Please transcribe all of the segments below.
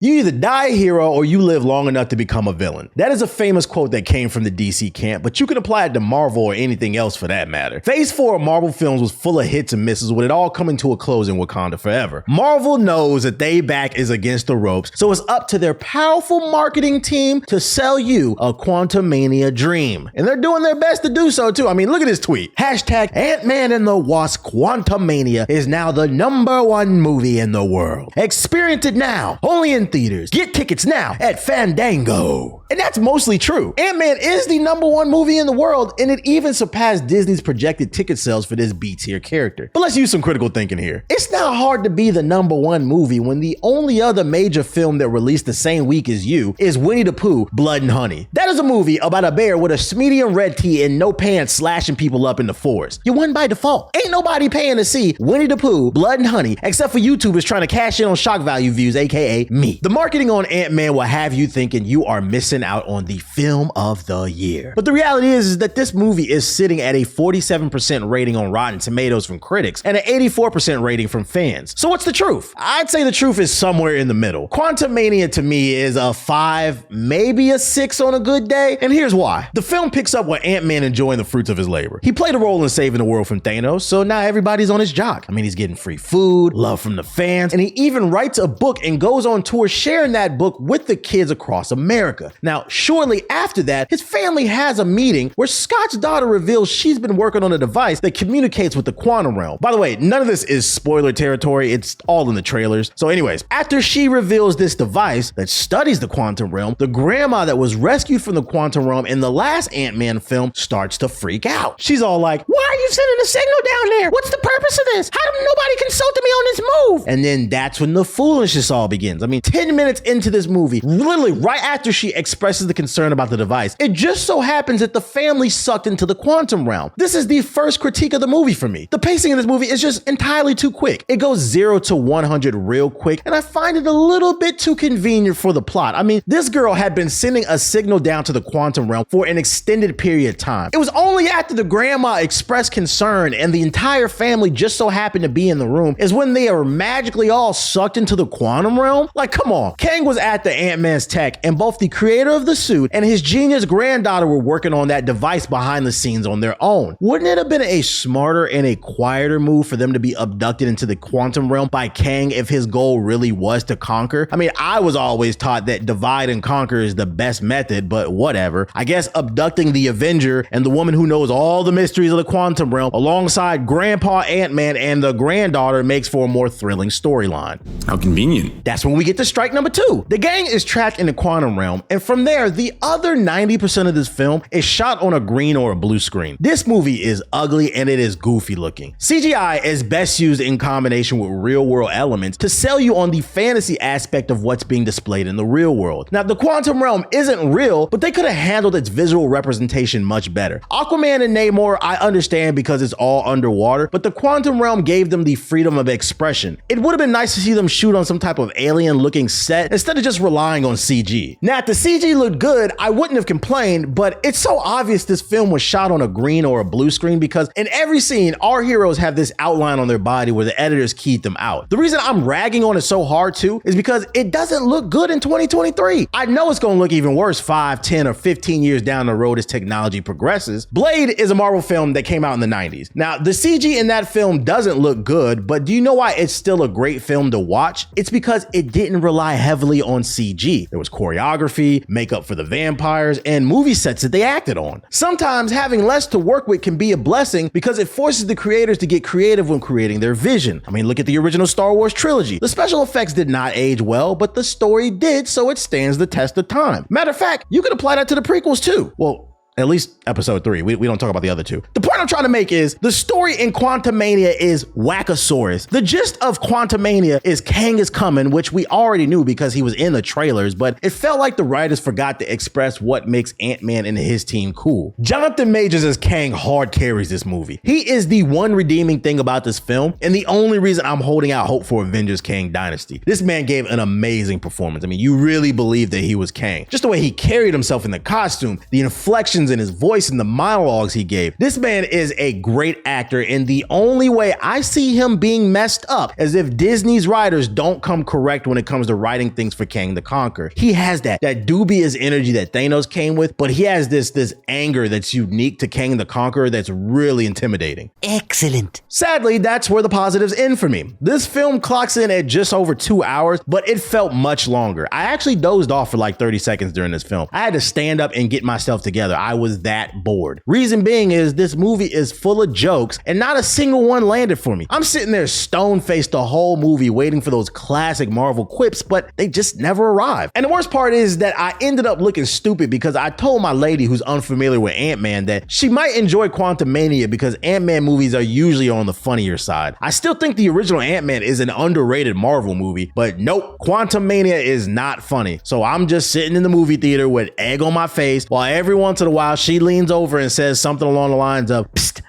You either die a hero or you live long enough to become a villain. That is a famous quote that came from the DC camp, but you can apply it to Marvel or anything else for that matter. Phase 4 of Marvel films was full of hits and misses, with it all coming to a close in Wakanda Forever. Marvel knows that they back is against the ropes, so it's up to their powerful marketing team to sell you a Quantumania dream. And they're doing their best to do so too. I mean, look at this tweet. Hashtag Ant-Man and the Wasp Quantumania is now the #1 movie in the world. Experience it now, only in theaters. Get tickets now at Fandango. And that's mostly true. Ant-Man is the #1 movie in the world, and it even surpassed Disney's projected ticket sales for this B-tier character. But let's use some critical thinking here. It's not hard to be the #1 movie when the only other major film that released the same week as you is Winnie the Pooh, Blood and Honey. That is a movie about a bear with a medium red tee and no pants slashing people up in the forest. You won by default. Ain't nobody paying to see Winnie the Pooh, Blood and Honey, except for YouTubers trying to cash in on shock value views, aka me. The marketing on Ant-Man will have you thinking you are missing out on the film of the year. But the reality is that this movie is sitting at a 47% rating on Rotten Tomatoes from critics and an 84% rating from fans. So what's the truth? I'd say the truth is somewhere in the middle. Quantumania to me is a 5, maybe a 6 on a good day, and here's why. The film picks up with Ant-Man enjoying the fruits of his labor. He played a role in saving the world from Thanos, so now everybody's on his jock. I mean, he's getting free food, love from the fans, and he even writes a book and goes on tour sharing that book with the kids across America. Now, shortly after that, his family has a meeting where Scott's daughter reveals she's been working on a device that communicates with the quantum realm. By the way, none of this is spoiler territory, it's all in the trailers. So anyways, after she reveals this device that studies the quantum realm, the grandma that was rescued from the quantum realm in the last Ant-Man film starts to freak out. She's all like, "Why are you sending a signal down there? What's the purpose of this? How come nobody consulted me on this move?" And then that's when the foolishness all begins. I mean, 10 minutes into this movie, literally right after she expresses the concern about the device, it just so happens that the family sucked into the quantum realm. This is the first critique of the movie for me. The pacing of this movie is just entirely too quick. It goes 0 to 100 real quick, and I find it a little bit too convenient for the plot. I mean, this girl had been sending a signal down to the quantum realm for an extended period of time. It was only after the grandma expressed concern and the entire family just so happened to be in the room is when they are magically all sucked into the quantum realm. Like, come on. Kang was at the Ant-Man's tech, and both the creator of the suit and his genius granddaughter were working on that device behind the scenes on their own. Wouldn't it have been a smarter and a quieter move for them to be abducted into the quantum realm by Kang if his goal really was to conquer? I mean, I was always taught that divide and conquer is the best method, but whatever. I guess abducting the Avenger and the woman who knows all the mysteries of the quantum realm alongside Grandpa Ant-Man and the granddaughter makes for a more thrilling storyline. How convenient. That's when we get to strike number 2. The gang is trapped in the quantum realm, and from there, the other 90% of this film is shot on a green or a blue screen. This movie is ugly and it is goofy looking. CGI is best used in combination with real world elements to sell you on the fantasy aspect of what's being displayed in the real world. Now, the quantum realm isn't real, but they could have handled its visual representation much better. Aquaman and Namor, I understand because it's all underwater, but the quantum realm gave them the freedom of expression. It would have been nice to see them shoot on some type of alien looking set instead of just relying on CG. Now, if the CG looked good, I wouldn't have complained, but it's so obvious this film was shot on a green or a blue screen because in every scene, our heroes have this outline on their body where the editors keyed them out. The reason I'm ragging on it so hard too is because it doesn't look good in 2023. I know it's gonna look even worse 5, 10, or 15 years down the road as technology progresses. Blade is a Marvel film that came out in the 90s. Now, the CG in that film doesn't look good, but do you know why it's still a great film to watch? It's because it didn't rely heavily on CG. There was choreography, makeup for the vampires, and movie sets that they acted on. Sometimes having less to work with can be a blessing because it forces the creators to get creative when creating their vision. I mean, look at the original Star Wars trilogy. The special effects did not age well, but the story did, so it stands the test of time. Matter of fact, you could apply that to the prequels too. Well, at least episode 3. We don't talk about the other 2. The point I'm trying to make is the story in Quantumania is wackosaurus. The gist of Quantumania is Kang is coming, which we already knew because he was in the trailers, but it felt like the writers forgot to express what makes Ant-Man and his team cool. Jonathan Majors as Kang hard carries this movie. He is the one redeeming thing about this film and the only reason I'm holding out hope for Avengers Kang Dynasty. This man gave an amazing performance. I mean, you really believe that he was Kang. Just the way he carried himself in the costume, the inflections tones and his voice and the monologues he gave. This man is a great actor, and the only way I see him being messed up is if Disney's writers don't come correct when it comes to writing things for Kang the Conqueror. He has that dubious energy that Thanos came with, but he has this anger that's unique to Kang the Conqueror that's really intimidating. Excellent. Sadly, that's where the positives end for me. This film clocks in at just over 2 hours, but it felt much longer. I actually dozed off for like 30 seconds during this film. I had to stand up and get myself together. I was that bored. Reason being is this movie is full of jokes and not a single one landed for me. I'm sitting there stone-faced the whole movie waiting for those classic Marvel quips, but they just never arrive. And the worst part is that I ended up looking stupid because I told my lady who's unfamiliar with Ant-Man that she might enjoy Quantumania because Ant-Man movies are usually on the funnier side. I still think the original Ant-Man is an underrated Marvel movie, but nope, Quantumania is not funny. So I'm just sitting in the movie theater with egg on my face while every once in a while she leans over and says something along the lines of, "Psst,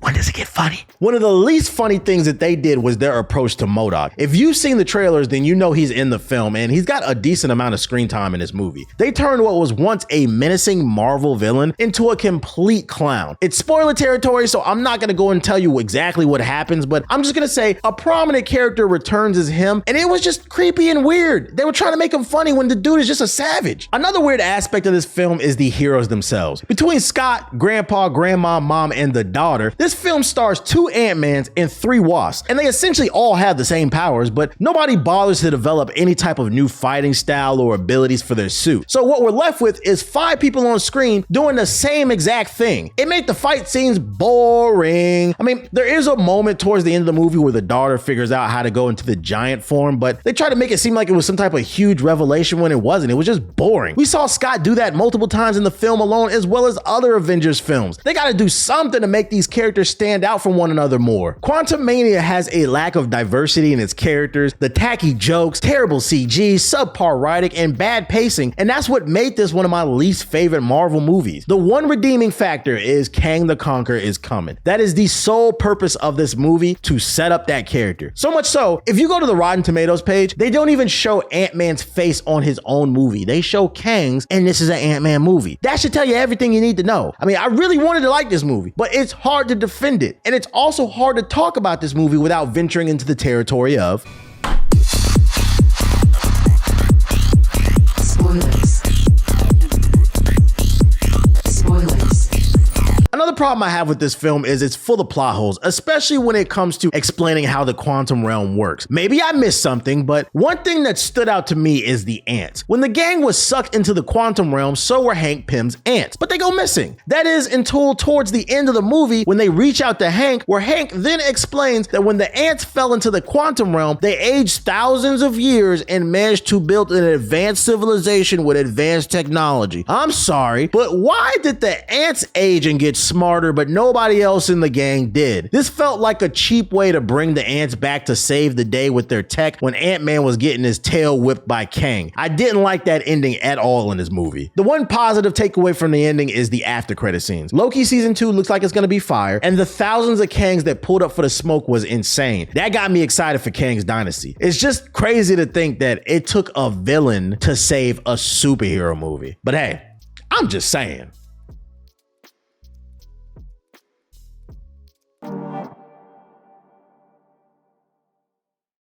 when does it get funny?" One of the least funny things that they did was their approach to MODOK. If you've seen the trailers, then you know he's in the film and he's got a decent amount of screen time in this movie. They turned what was once a menacing Marvel villain into a complete clown. It's spoiler territory, so I'm not gonna go and tell you exactly what happens, but I'm just gonna say a prominent character returns as him, and it was just creepy and weird. They were trying to make him funny when the dude is just a savage. Another weird aspect of this film is the heroes themselves. Between Scott, Grandpa, Grandma, Mom, and the daughter, this film stars 2 Ant-Mans and 3 Wasps, and they essentially all have the same powers, but nobody bothers to develop any type of new fighting style or abilities for their suit. So what we're left with is 5 people on screen doing the same exact thing. It made the fight scenes boring. I mean, there is a moment towards the end of the movie where the daughter figures out how to go into the giant form, but they try to make it seem like it was some type of huge revelation when it wasn't. It was just boring. We saw Scott do that multiple times in the film alone, as well as other Avengers films. They gotta do something to make these characters stand out from one another more. Quantumania has a lack of diversity in its characters, the tacky jokes, terrible CG, subpar writing, and bad pacing, and that's what made this one of my least favorite Marvel movies. The one redeeming factor is Kang the Conqueror is coming. That is the sole purpose of this movie, to set up that character. So much so, if you go to the Rotten Tomatoes page, they don't even show Ant-Man's face on his own movie. They show Kang's, and this is an Ant-Man movie. That should tell you everything you need to know. I mean, I really wanted to like this movie, but it's hard to defend it. And it's also hard to talk about this movie without venturing into the territory of spoilers. Another problem I have with this film is it's full of plot holes, especially when it comes to explaining how the quantum realm works. Maybe I missed something, but one thing that stood out to me is the ants. When the gang was sucked into the quantum realm, so were Hank Pym's ants, but they go missing. That is until towards the end of the movie when they reach out to Hank, where Hank then explains that when the ants fell into the quantum realm, they aged thousands of years and managed to build an advanced civilization with advanced technology. I'm sorry, but why did the ants age and get smarter, but nobody else in the gang did? This felt like a cheap way to bring the ants back to save the day with their tech when Ant-Man was getting his tail whipped by Kang. I didn't like that ending at all in this movie. The one positive takeaway from the ending is the after credit scenes. Loki season 2 looks like it's gonna be fire, and the thousands of Kangs that pulled up for the smoke was insane. That got me excited for Kang's dynasty. It's just crazy to think that it took a villain to save a superhero movie. But hey, I'm just saying.